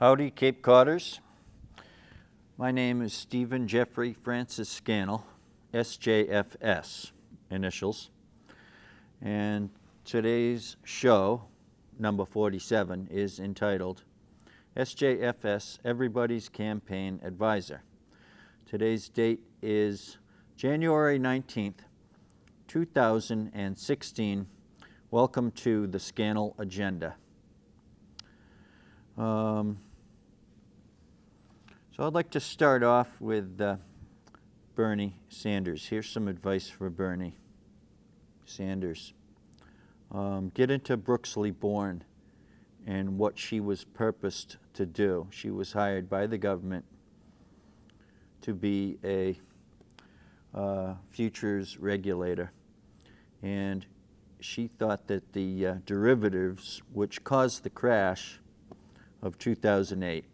Howdy, Cape Codders. My name is Stephen Jeffrey Francis Scannell, SJFS initials, and today's show, number 47, is entitled SJFS Everybody's Campaign Advisor. Today's date is January 19th, 2016. Welcome to the Scannell Agenda. So I'd like to start off with Bernie Sanders. Here's some advice for Bernie Sanders. Get into Brooksley Born and what she was purposed to do. She was hired by the government to be a futures regulator, and she thought that the derivatives, which caused the crash of 2008,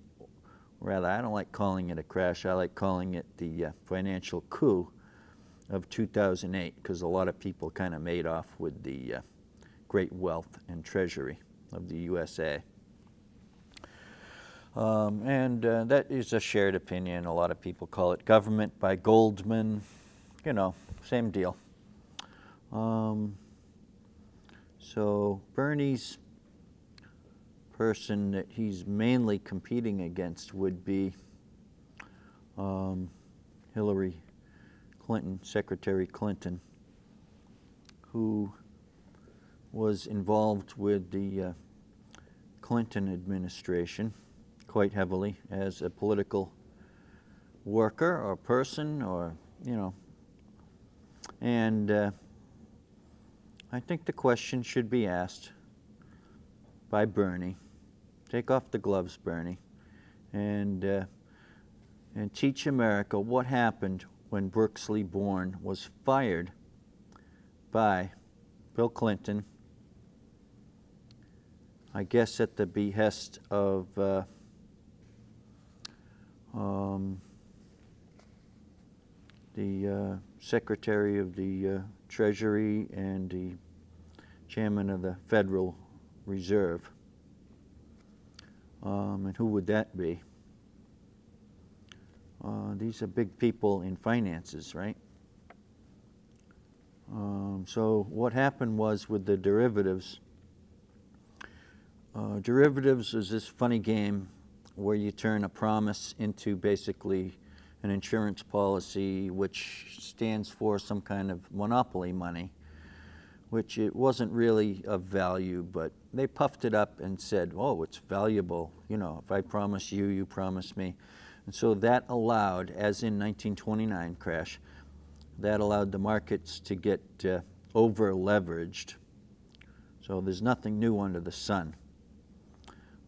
rather, I don't like calling it a crash, I like calling it the financial coup of 2008, because a lot of people kind of made off with the great wealth and treasury of the USA. That is a shared opinion. A lot of people call it government by Goldman, you know, same deal. So Bernie's person that he's mainly competing against would be Hillary Clinton, Secretary Clinton, who was involved with the Clinton administration quite heavily as a political worker or person, or, you know. And I think the question should be asked by Bernie. Take off the gloves, Bernie, and teach America what happened when Brooksley Born was fired by Bill Clinton, I guess at the behest of the Secretary of the Treasury and the Chairman of the Federal Reserve. And who would that be? These are big people in finances, right? So what happened was with the derivatives, derivatives is this funny game where you turn a promise into basically an insurance policy, which stands for some kind of monopoly money, which it wasn't really of value, but they puffed it up and said, oh, it's valuable. You know, if I promise you, you promise me. And so that allowed, as in 1929 crash, that allowed the markets to get over-leveraged. So there's nothing new under the sun.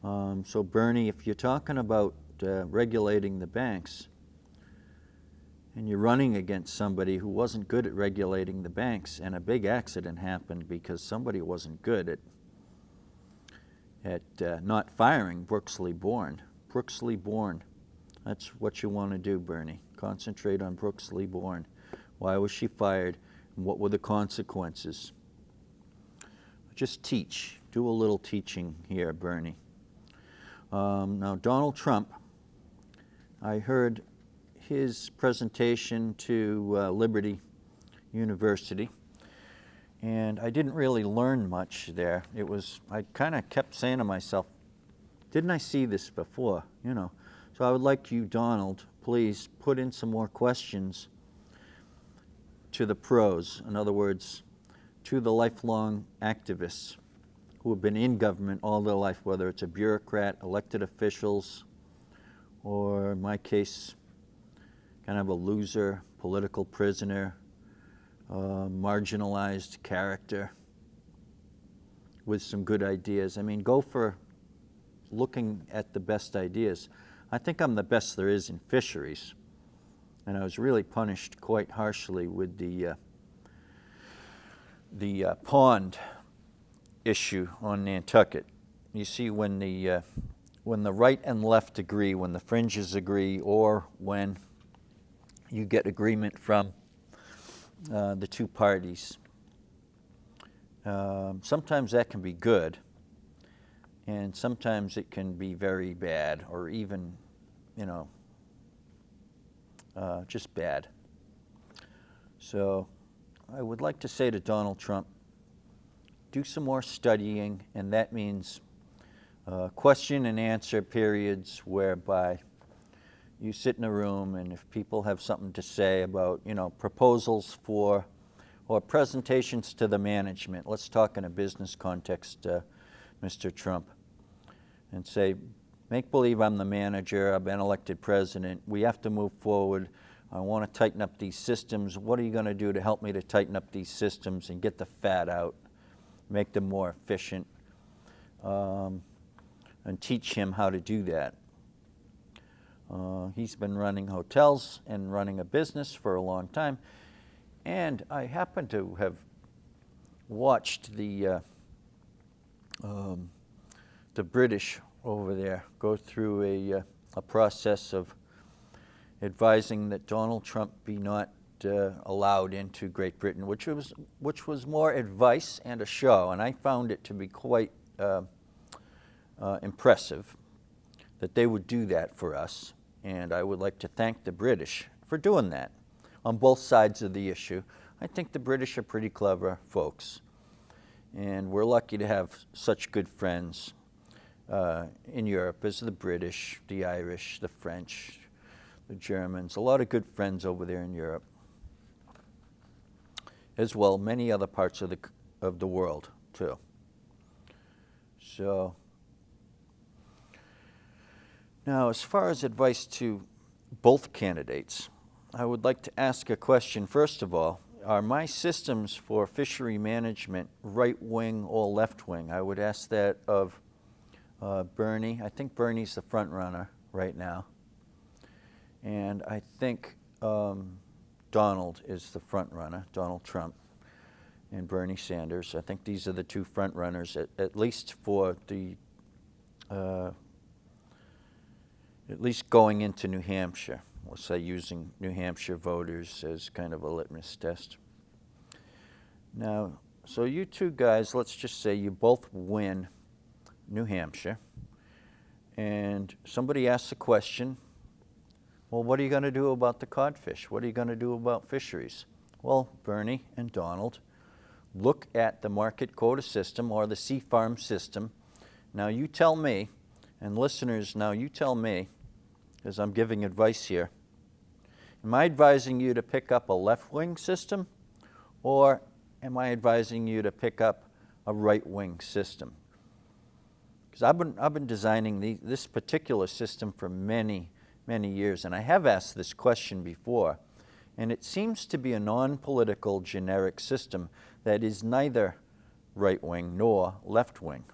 So Bernie, if you're talking about regulating the banks, and you're running against somebody who wasn't good at regulating the banks, and a big accident happened because somebody wasn't good at not firing Brooksley Born. Brooksley Born, that's what you want to do, Bernie. Concentrate on Brooksley Born. Why was she fired, and what were the consequences? Just teach. Do a little teaching here, Bernie. Now, Donald Trump, I heard his presentation to Liberty University, and I didn't really learn much there. It was, I kind of kept saying to myself, didn't I see this before, you know? So I would like you, Donald, please put in some more questions to the pros. In other words, to the lifelong activists who have been in government all their life, whether it's a bureaucrat, elected officials, or in my case, kind of a loser, political prisoner, marginalized character with some good ideas. I mean, go for looking at the best ideas. I think I'm the best there is in fisheries, and I was really punished quite harshly with the pond issue on Nantucket. You see, when the right and left agree, when the fringes agree, or when you get agreement from the two parties, sometimes that can be good, and sometimes it can be very bad, or even, just bad. So I would like to say to Donald Trump, do some more studying, and that means question and answer periods whereby you sit in a room, and if people have something to say about, proposals for or presentations to the management, let's talk in a business context, Mr. Trump, and say, make believe I'm the manager, I've been elected president, we have to move forward, I want to tighten up these systems, what are you going to do to help me to tighten up these systems and get the fat out, make them more efficient, and teach him how to do that. He's been running hotels and running a business for a long time, and I happen to have watched the British over there go through a process of advising that Donald Trump be not allowed into Great Britain, which was more advice and a show, and I found it to be quite impressive that they would do that for us, and I would like to thank the British for doing that on both sides of the issue. I think the British are pretty clever folks, and we're lucky to have such good friends in Europe as the British, the Irish, the French, the Germans, a lot of good friends over there in Europe, as well many other parts of the world too. So now, as far as advice to both candidates, I would like to ask a question. First of all, are my systems for fishery management right-wing or left-wing? I would ask that of Bernie. I think Bernie's the front runner right now. And I think Donald is the front runner, Donald Trump and Bernie Sanders. I think these are the two front runners, at least for the at least going into New Hampshire. We'll say using New Hampshire voters as kind of a litmus test. Now, so you two guys, let's just say you both win New Hampshire, and somebody asks a question, well, what are you going to do about the codfish? What are you going to do about fisheries? Well, Bernie and Donald look at the market quota system or the sea farm system. Now you tell me, and listeners, now you tell me, as I'm giving advice here, am I advising you to pick up a left-wing system, or am I advising you to pick up a right-wing system? Because I've been designing this particular system for many years, and I have asked this question before, and it seems to be a non-political generic system that is neither right-wing nor left-wing.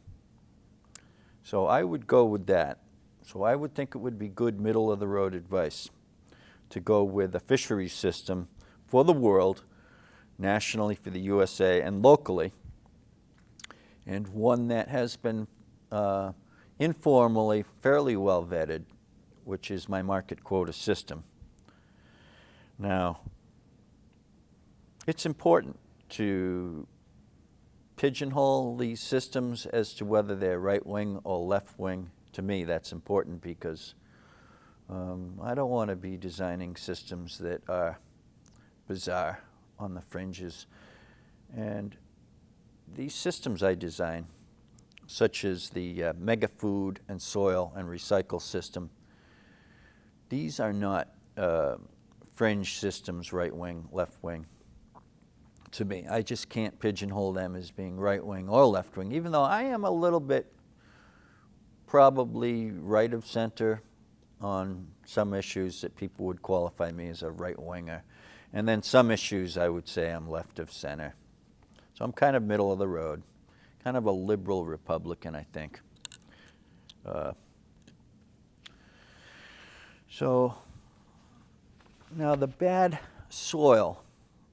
So I would go with that. So I would think it would be good middle-of-the-road advice to go with a fisheries system for the world, nationally for the USA, and locally, and one that has been informally fairly well vetted, which is my market quota system. Now, it's important to pigeonhole these systems as to whether they're right-wing or left-wing. To me, that's important because I don't want to be designing systems that are bizarre on the fringes. And these systems I design, such as the mega food and soil and recycle system, these are not fringe systems, right-wing, left-wing. To me, I just can't pigeonhole them as being right-wing or left-wing, even though I am a little bit probably right of center on some issues that people would qualify me as a right-winger. And then some issues I would say I'm left of center. So I'm kind of middle of the road, kind of a liberal Republican, I think. So now the bad soil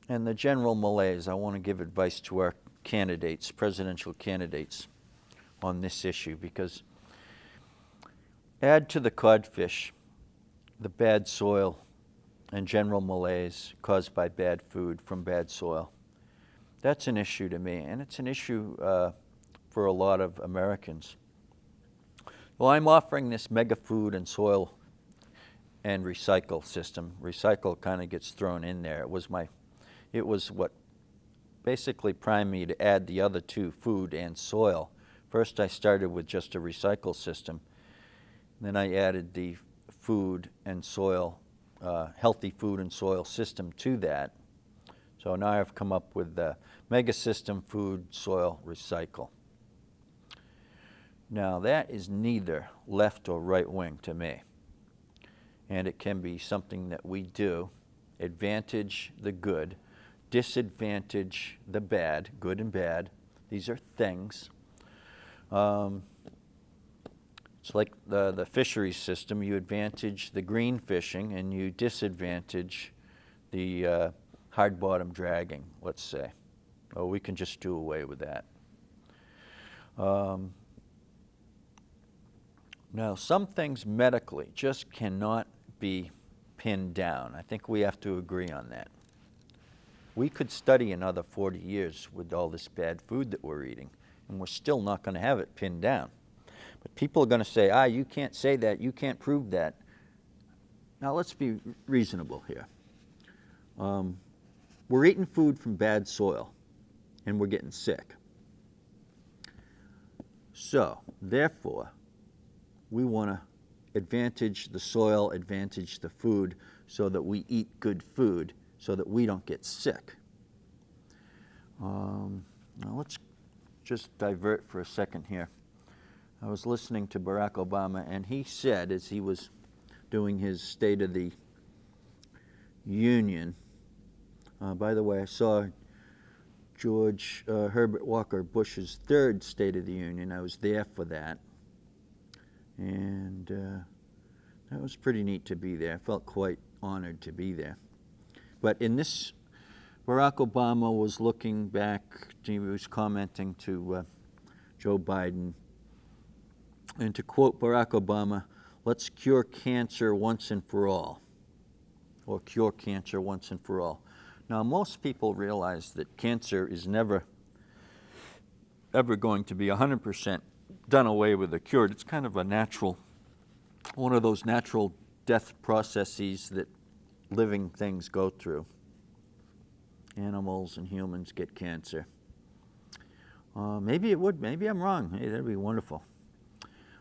and the general malaise, I want to give advice to our candidates, presidential candidates, on this issue, because add to the codfish the bad soil and general malaise caused by bad food from bad soil. That's an issue to me, and it's an issue for a lot of Americans. Well, I'm offering this mega food and soil and recycle system. Recycle kind of gets thrown in there. It was what basically primed me to add the other two, food and soil. First I started with just a recycle system. Then I added the food and soil, healthy food and soil system to that. So now I've come up with the mega system, food, soil, recycle. Now that is neither left or right wing to me. And it can be something that we do, advantage the good, disadvantage the bad, good and bad. These are things. It's like the fisheries system. You advantage the green fishing and you disadvantage the hard bottom dragging, let's say. Oh, we can just do away with that. Now, some things medically just cannot be pinned down. I think we have to agree on that. We could study another 40 years with all this bad food that we're eating, and we're still not going to have it pinned down. But people are going to say, you can't say that, you can't prove that. Now, let's be reasonable here. We're eating food from bad soil, and we're getting sick. So, therefore, we want to advantage the soil, advantage the food, so that we eat good food, so that we don't get sick. Now let's just divert for a second here. I was listening to Barack Obama, and he said, as he was doing his State of the Union, by the way, I saw George Herbert Walker Bush's third State of the Union. I was there for that. And that was pretty neat to be there. I felt quite honored to be there. But in this, Barack Obama was looking back, he was commenting to Joe Biden. And to quote Barack Obama, let's cure cancer once and for all. Or cure cancer once and for all. Now, most people realize that cancer is never, ever going to be 100% done away with or cured. It's kind of a natural, one of those natural death processes that living things go through. Animals and humans get cancer. Maybe it would, maybe I'm wrong. Hey, that'd be wonderful.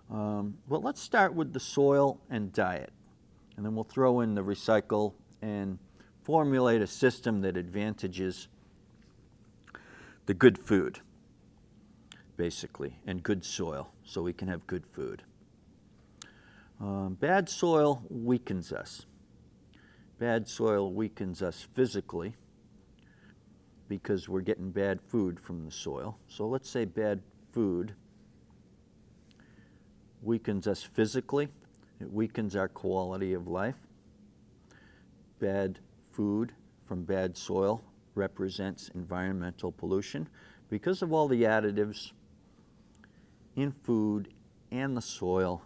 But let's start with the soil and diet. And then we'll throw in the recycle and formulate a system that advantages the good food, basically, and good soil, so we can have good food. Bad soil weakens us. Bad soil weakens us physically because we're getting bad food from the soil. So let's say bad food weakens us physically. It weakens our quality of life. Bad food from bad soil represents environmental pollution. Because of all the additives in food and the soil,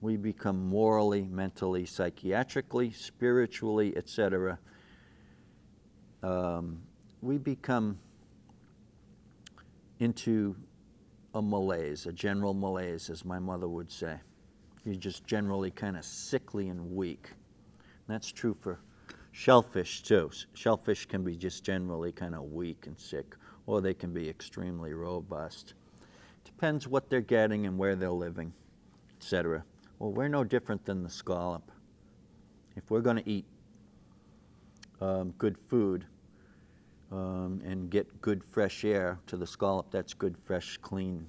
we become morally, mentally, psychiatrically, spiritually, etc. We become into a malaise, a general malaise, as my mother would say. You're just generally kind of sickly and weak. And that's true for shellfish too. Shellfish can be just generally kind of weak and sick, or they can be extremely robust. Depends what they're getting and where they're living, etc. Well, we're no different than the scallop. If we're going to eat good food and get good fresh air to the scallop, that's good, fresh, clean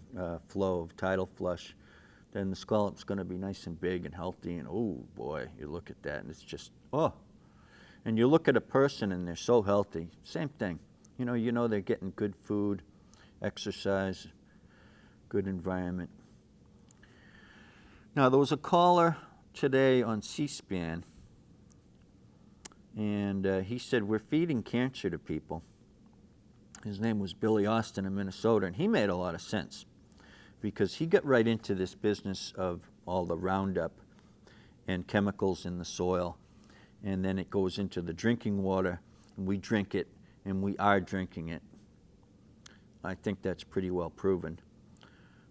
flow of tidal flush, then the scallop's going to be nice and big and healthy, and oh boy, you look at that and it's just, oh. And you look at a person and they're so healthy, same thing. You know they're getting good food, exercise, good environment. Now, there was a caller today on C-SPAN, and he said, we're feeding cancer to people. His name was Billy Austin in Minnesota, and he made a lot of sense because he got right into this business of all the Roundup and chemicals in the soil, and then it goes into the drinking water, and we drink it, and we are drinking it. I think that's pretty well proven.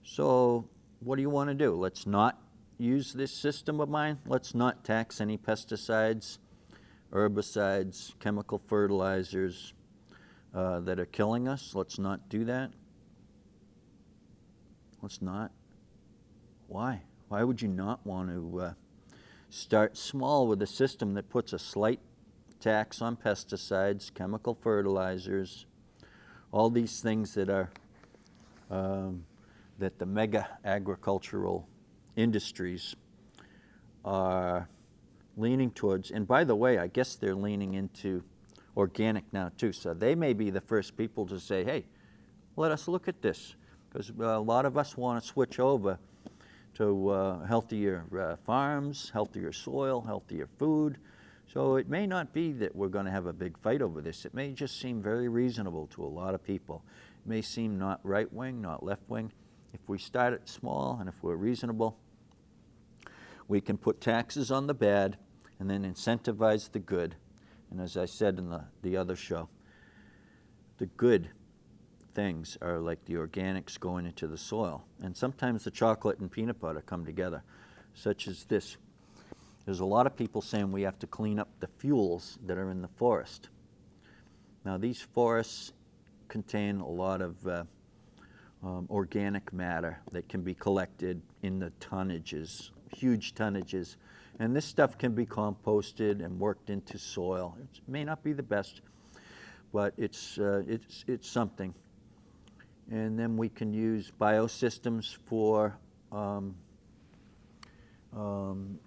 So what do you want to do? Let's not use this system of mine. Let's not tax any pesticides, herbicides, chemical fertilizers that are killing us. Let's not do that. Let's not. Why? Why would you not want to start small with a system that puts a slight tax on pesticides, chemical fertilizers, all these things that are that the mega agricultural industries are leaning towards. And by the way, I guess they're leaning into organic now too. So they may be the first people to say, hey, let us look at this. Because a lot of us want to switch over to healthier farms, healthier soil, healthier food. So it may not be that we're going to have a big fight over this. It may just seem very reasonable to a lot of people. It may seem not right-wing, not left-wing. If we start it small and if we're reasonable, we can put taxes on the bad and then incentivize the good. And as I said in the other show, the good things are like the organics going into the soil. And sometimes the chocolate and peanut butter come together, such as this. There's a lot of people saying we have to clean up the fuels that are in the forest. Now these forests contain a lot of organic matter that can be collected in the tonnages, huge tonnages. And this stuff can be composted and worked into soil. It may not be the best, but it's something. And then we can use biosystems for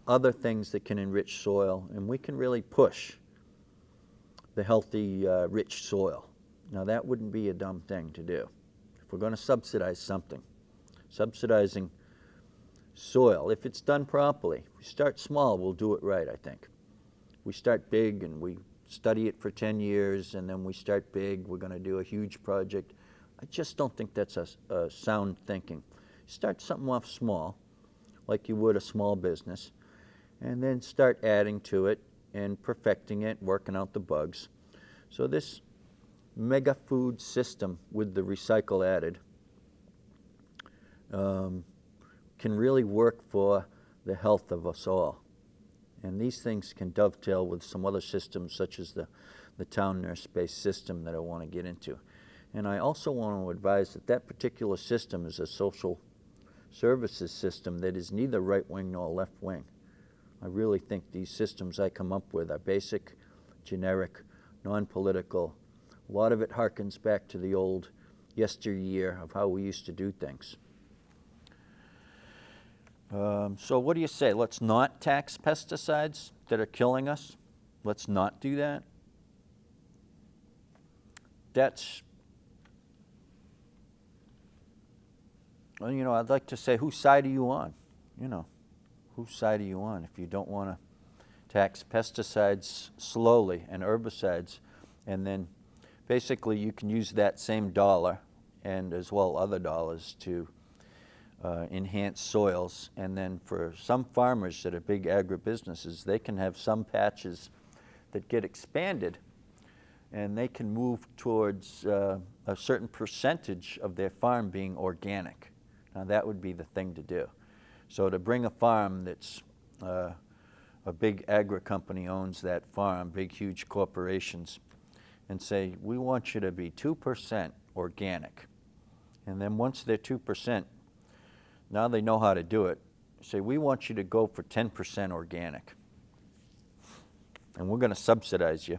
other things that can enrich soil, and we can really push the healthy, rich soil. Now that wouldn't be a dumb thing to do. If we're going to subsidize something, subsidizing soil, if it's done properly, if we start small, we'll do it right, I think. We start big and we study it for 10 years, and then we start big, we're going to do a huge project. I just don't think that's a sound thinking. Start something off small, like you would a small business, and then start adding to it and perfecting it, working out the bugs. So this mega food system with the recycle added can really work for the health of us all. And these things can dovetail with some other systems, such as the town nurse-based system that I want to get into. And I also want to advise that that particular system is a social services system that is neither right-wing nor left-wing. I really think these systems I come up with are basic, generic, non-political. A lot of it harkens back to the old yesteryear of how we used to do things. So what do you say? Let's not tax pesticides that are killing us. Let's not do that. That's, well, you know, I'd like to say, whose side are you on? You know, whose side are you on if you don't want to tax pesticides slowly and herbicides, and then basically you can use that same dollar and as well other dollars to enhance soils. And then for some farmers that are big agribusinesses, they can have some patches that get expanded, and they can move towards a certain percentage of their farm being organic. Now that would be the thing to do. So to bring a farm that's a big agri company owns that farm, big huge corporations, and say, we want you to be 2% organic. And then once they're 2%, now they know how to do it. Say, we want you to go for 10% organic. And we're going to subsidize you.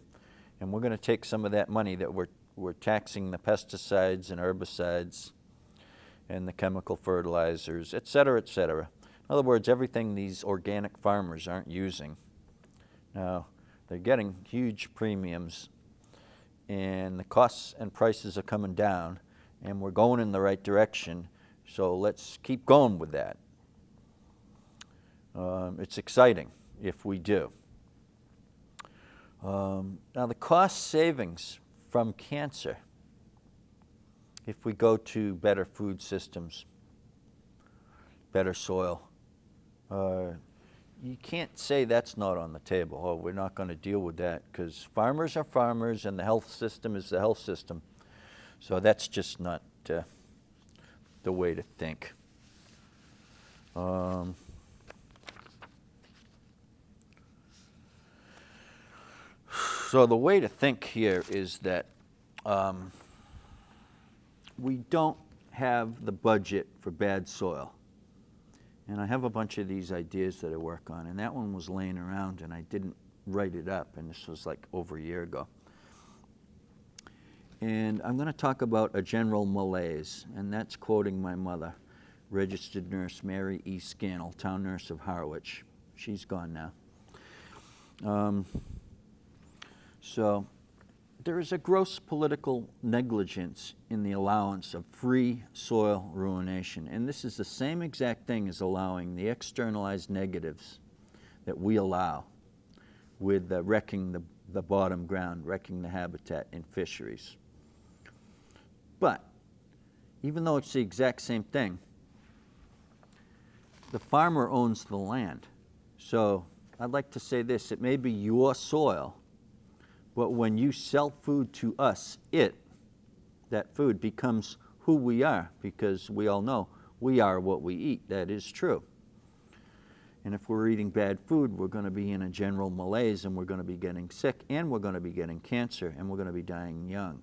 And we're going to take some of that money that we're taxing the pesticides and herbicides and the chemical fertilizers, et cetera, et cetera. In other words, everything these organic farmers aren't using. Now, they're getting huge premiums, and the costs and prices are coming down, and we're going in the right direction. So let's keep going with that. It's exciting if we do. Now the cost savings from cancer, if we go to better food systems, better soil, you can't say that's not on the table. Oh, we're not going to deal with that, because farmers are farmers and the health system is the health system. So that's just not the way to think. So the way to think here is that we don't have the budget for bad soil. And I have a bunch of these ideas that I work on, and that one was laying around and I didn't write it up, and this was like over a year ago. And I'm going to talk about a general malaise, and that's quoting my mother, registered nurse Mary E. Scannell, town nurse of Harwich. She's gone now. So there is a gross political negligence in the allowance of free soil ruination. And this is the same exact thing as allowing the externalized negatives that we allow with wrecking the bottom ground, wrecking the habitat in fisheries. But even though it's the exact same thing, the farmer owns the land. So I'd like to say this, it may be your soil, but when you sell food to us, that food becomes who we are, because we all know we are what we eat. That is true. And if we're eating bad food, we're going to be in a general malaise, and we're going to be getting sick, and we're going to be getting cancer, and we're going to be dying young.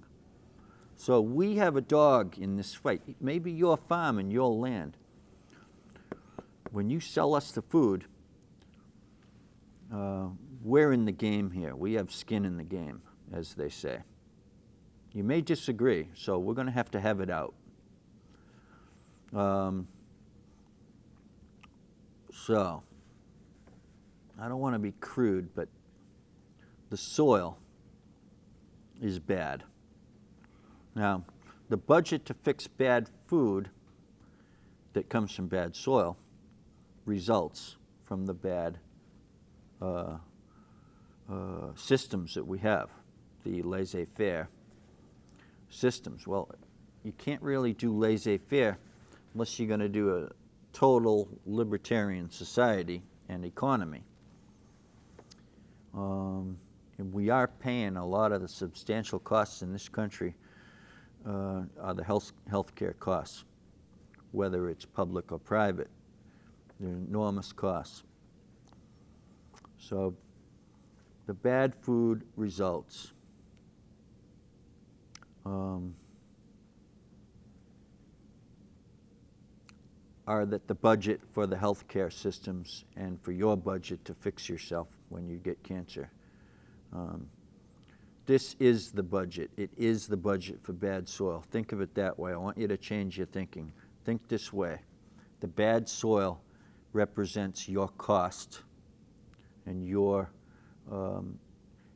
So we have a dog in this fight. It may be your farm and your land. When you sell us the food, we're in the game here. We have skin in the game, as they say. You may disagree, so we're going to have it out. So, I don't want to be crude, but the soil is bad. Now, the budget to fix bad food that comes from bad soil results from the bad systems that we have, the laissez-faire systems. Well, you can't really do laissez-faire unless you're going to do a total libertarian society and economy. And we are paying a lot of the substantial costs in this country are the healthcare costs, whether it's public or private. They're enormous costs. So the bad food results are that the budget for the healthcare systems and for your budget to fix yourself when you get cancer. This is the budget. It is the budget for bad soil. Think of it that way. I want you to change your thinking. Think this way. The bad soil represents your cost and your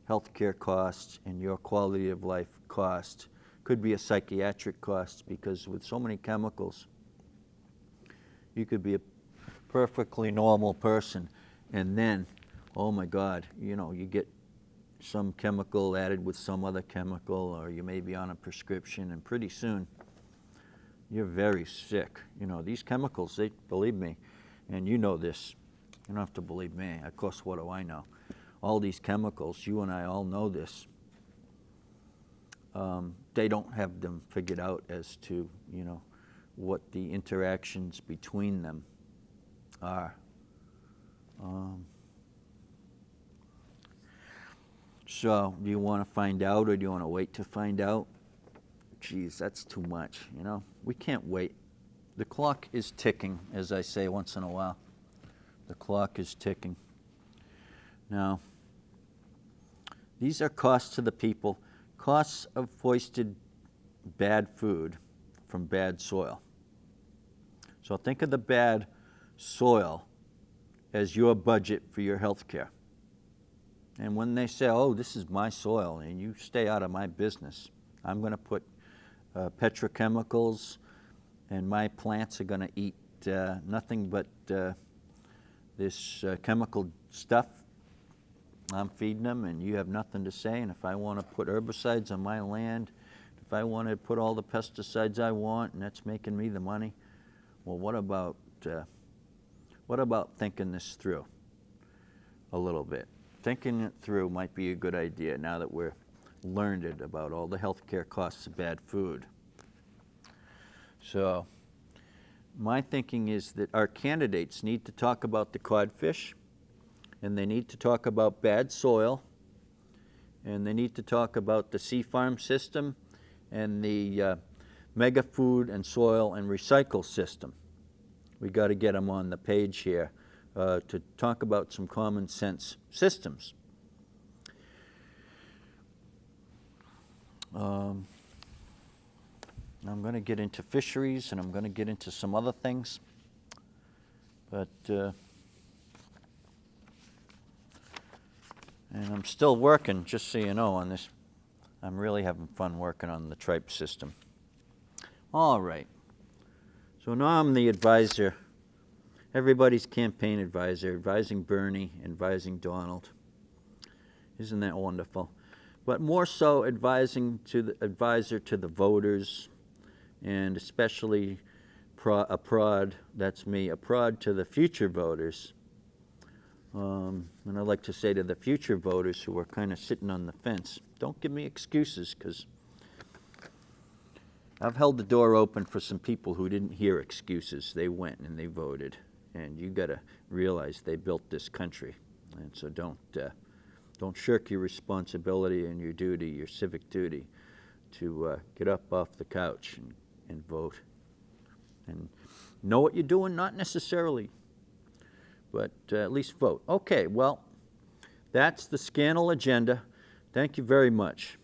healthcare costs and your quality of life cost. Could be a psychiatric cost, because with so many chemicals, you could be a perfectly normal person, and then, oh my God, you know, you get some chemical added with some other chemical, or you may be on a prescription, and pretty soon you're very sick. You know, these chemicals, they, believe me, and you know this, you don't have to believe me, of course, what do I know? All these chemicals, you and I all know this, they don't have them figured out as to, you know, what the interactions between them are. So, do you want to find out, or do you want to wait to find out? Geez, that's too much, you know? We can't wait. The clock is ticking, as I say once in a while. The clock is ticking. Now, these are costs to the people, costs of foisted bad food from bad soil. So think of the bad soil as your budget for your health care. And when they say, oh, this is my soil and you stay out of my business, I'm going to put petrochemicals, and my plants are going to eat nothing but this chemical stuff. I'm feeding them, and you have nothing to say. And if I want to put herbicides on my land, if I want to put all the pesticides I want, and that's making me the money, well, what about thinking this through a little bit? Thinking it through might be a good idea now that we're learned about all the healthcare costs of bad food. So my thinking is that our candidates need to talk about the codfish, and they need to talk about bad soil, and they need to talk about the sea farm system and the mega food and soil and recycle system. We got to get them on the page here to talk about some common sense systems. I'm going to get into fisheries, and I'm going to get into some other things, but and I'm still working, just so you know, on this. I'm really having fun working on the tripe system. All right. So now I'm the advisor, everybody's campaign advisor, advising Bernie, advising Donald. Isn't that wonderful? But more so advising to the advisor to the voters, and especially a prod, that's me, a prod to the future voters. And I'd like to say to the future voters who are kind of sitting on the fence, don't give me excuses, because I've held the door open for some people who didn't hear excuses. They went and they voted, and you got to realize they built this country. And so don't shirk your responsibility and your duty, your civic duty, to get up off the couch and vote. And know what you're doing, not necessarily, but at least vote. Okay, well, that's the Scannell agenda. Thank you very much.